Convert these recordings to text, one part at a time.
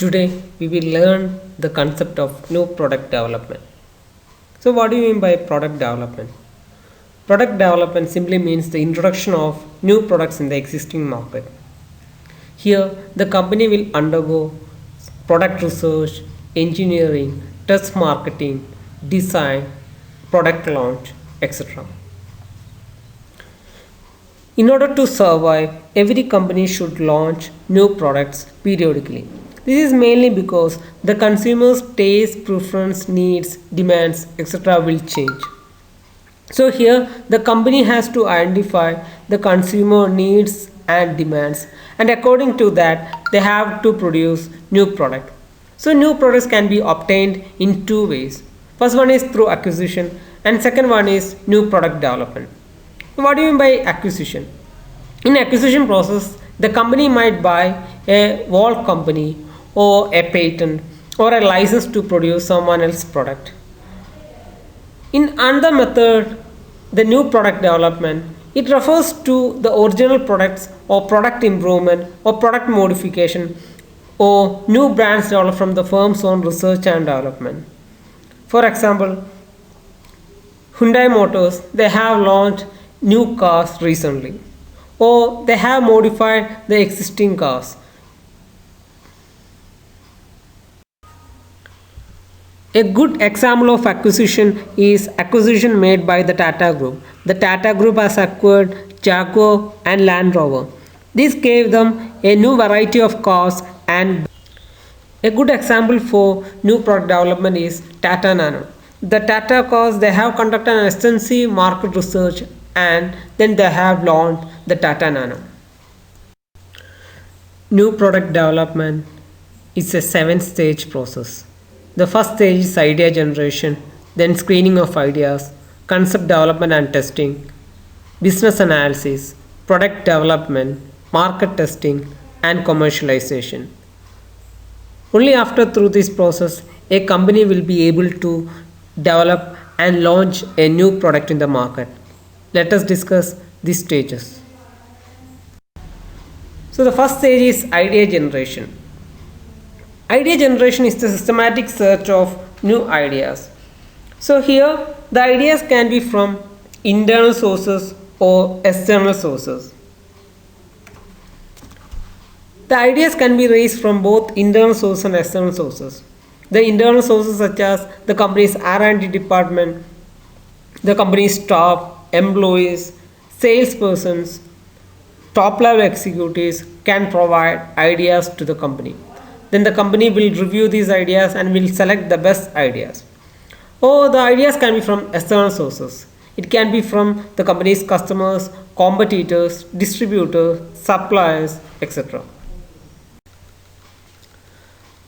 Today we will learn the concept of new product development. So what do you mean by product development? Product development simply means the introduction of new products in the existing market. Here the company will undergo product research, engineering, test marketing, design, product launch, etc. In order to survive, every company should launch new products periodically. This is mainly because the consumer's taste, preference, needs, demands, etc. will change. So here the company has to identify the consumer needs and demands, and according to that they have to produce new product. So new products can be obtained in two ways. First one is through acquisition and second one is new product development. What do you mean by acquisition? In acquisition process, the company might buy a wall company or a patent or a license to produce someone else's product. In another method, the new product development, it refers to the original products or product improvement or product modification or new brands developed from the firm's own research and development. For example, Hyundai Motors, they have launched new cars recently or they have modified the existing cars. A good example of acquisition is acquisition made by the Tata Group. The Tata Group has acquired Jaguar and Land Rover. This gave them a new variety of cars, and a good example for new product development is Tata Nano. The Tata cars, they have conducted an extensive market research and then they have launched the Tata Nano. New product development is a 7-stage process. The first stage is idea generation, then screening of ideas, concept development and testing, business analysis, product development, market testing, and commercialization. Only after through this process, a company will be able to develop and launch a new product in the market. Let us discuss these stages. So the first stage is idea generation. Idea generation is the systematic search of new ideas. So here the ideas can be from internal sources or external sources. The ideas can be raised from both internal sources and external sources. The internal sources such as the company's R&D department, the company's staff, employees, salespersons, top level executives can provide ideas to the company. Then the company will review these ideas and will select the best ideas. Or the ideas can be from external sources. It can be from the company's customers, competitors, distributors, suppliers, etc.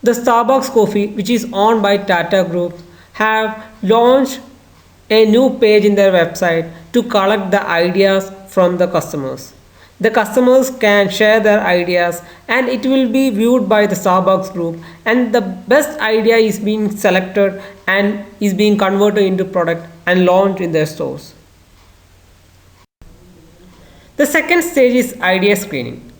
The Starbucks coffee, which is owned by Tata Group, have launched a new page in their website to collect the ideas from the customers. The customers can share their ideas and it will be viewed by the Starbucks group, and the best idea is being selected and is being converted into product and launched in their stores. The second stage is idea screening.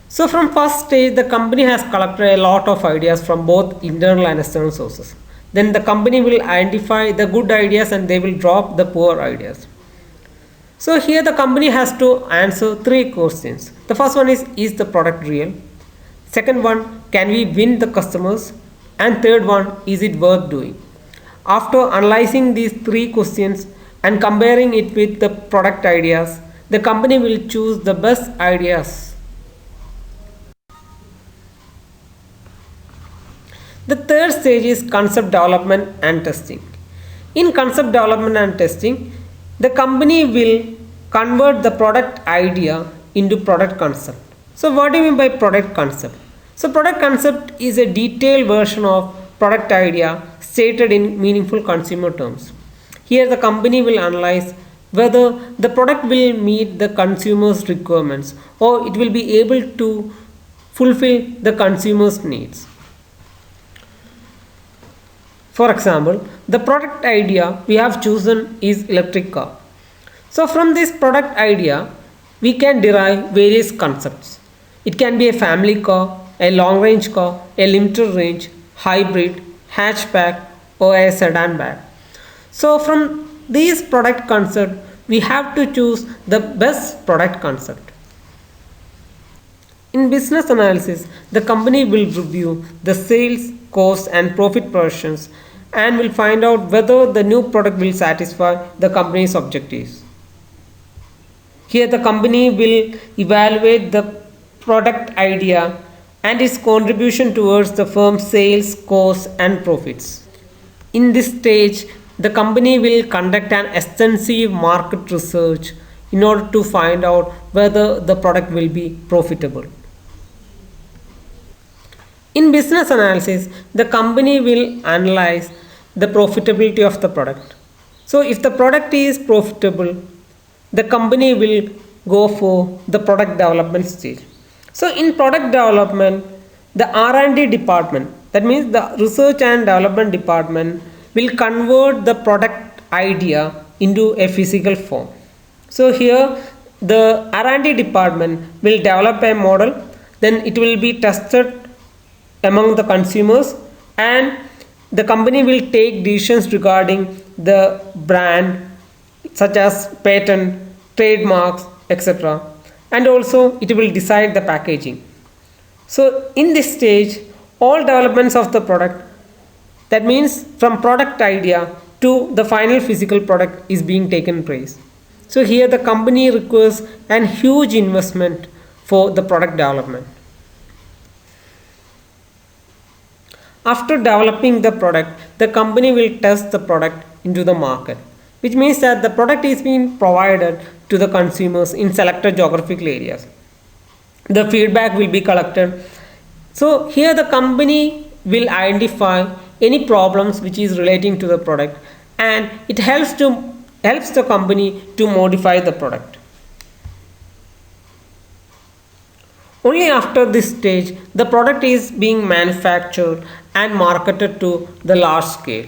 So from first stage the company has collected a lot of ideas from both internal and external sources. Then the company will identify the good ideas and they will drop the poor ideas. So here the company has to answer 3 questions. The first one is the product real? Second one, can we win the customers? And third one, is it worth doing? After analyzing these 3 questions and comparing it with the product ideas, the company will choose the best ideas. The third stage is concept development and testing. In concept development and testing, the company will convert the product idea into product concept. So what do you mean by product concept? So product concept is a detailed version of product idea stated in meaningful consumer terms. Here the company will analyze whether the product will meet the consumer's requirements or it will be able to fulfill the consumer's needs. For example, the product idea we have chosen is electric car. So from this product idea, we can derive various concepts. It can be a family car, a long range car, a limited range, hybrid, hatchback, or a sedan bag. So from these product concept, we have to choose the best product concept. In business analysis, the company will review the sales, cost, and profit projections and will find out whether the new product will satisfy the company's objectives. Here, the company will evaluate the product idea and its contribution towards the firm's sales, costs, and profits. In this stage, the company will conduct an extensive market research in order to find out whether the product will be profitable. In business analysis, the company will analyze the profitability of the product. So, if the product is profitable, the company will go for the product development stage. So, in product development, the R&D department, that means the research and development department, will convert the product idea into a physical form. So, here the R&D department will develop a model, then it will be tested among the consumers, and the company will take decisions regarding the brand such as patent, trademarks, etc. And also it will decide the packaging. So in this stage, all developments of the product, that means from product idea to the final physical product, is being taken place. So here the company requires an huge investment for the product development. After developing the product, the company will test the product into the market, which means that the product is being provided to the consumers in selected geographical areas. The feedback will be collected. So here the company will identify any problems which is relating to the product, and it helps the company to modify the product. Only after this stage, the product is being manufactured and marketed to the large scale.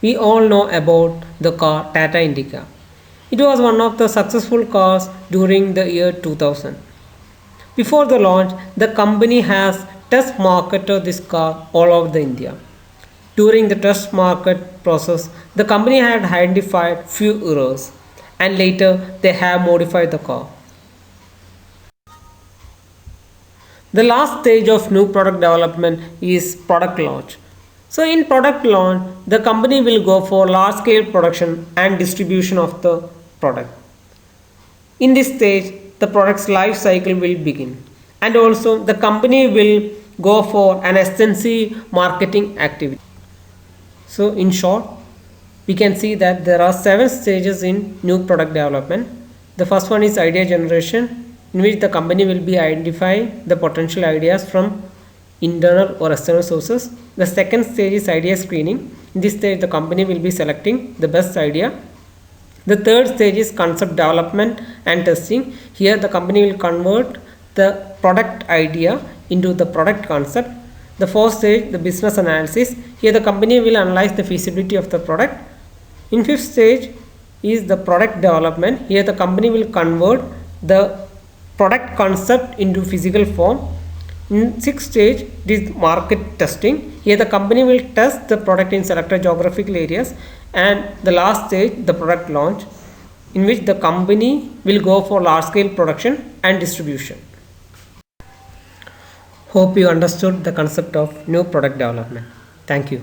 We all know about the car Tata Indica. It was one of the successful cars during the year 2000. Before the launch, the company has test marketed this car all over the India. During the test market process, the company had identified few errors, and later they have modified the car. The last stage of new product development is product launch. So in product launch, the company will go for large scale production and distribution of the product. In this stage, the product's life cycle will begin, and also the company will go for an extensive marketing activity. So in short, we can see that there are 7 stages in new product development. The first one is idea generation, in which the company will be identifying the potential ideas from internal or external sources. The second stage is idea screening. In this stage, the company will be selecting the best idea. The third stage is concept development and testing. Here the company will convert the product idea into the product concept. The fourth stage, the business analysis. Here the company will analyze the feasibility of the product. In fifth stage is the product development. Here the company will convert the product concept into physical form. In sixth stage, it is market testing. Here the company will test the product in selected geographical areas. And the last stage, the product launch, in which the company will go for large scale production and distribution. Hope you understood the concept of new product development. Thank you.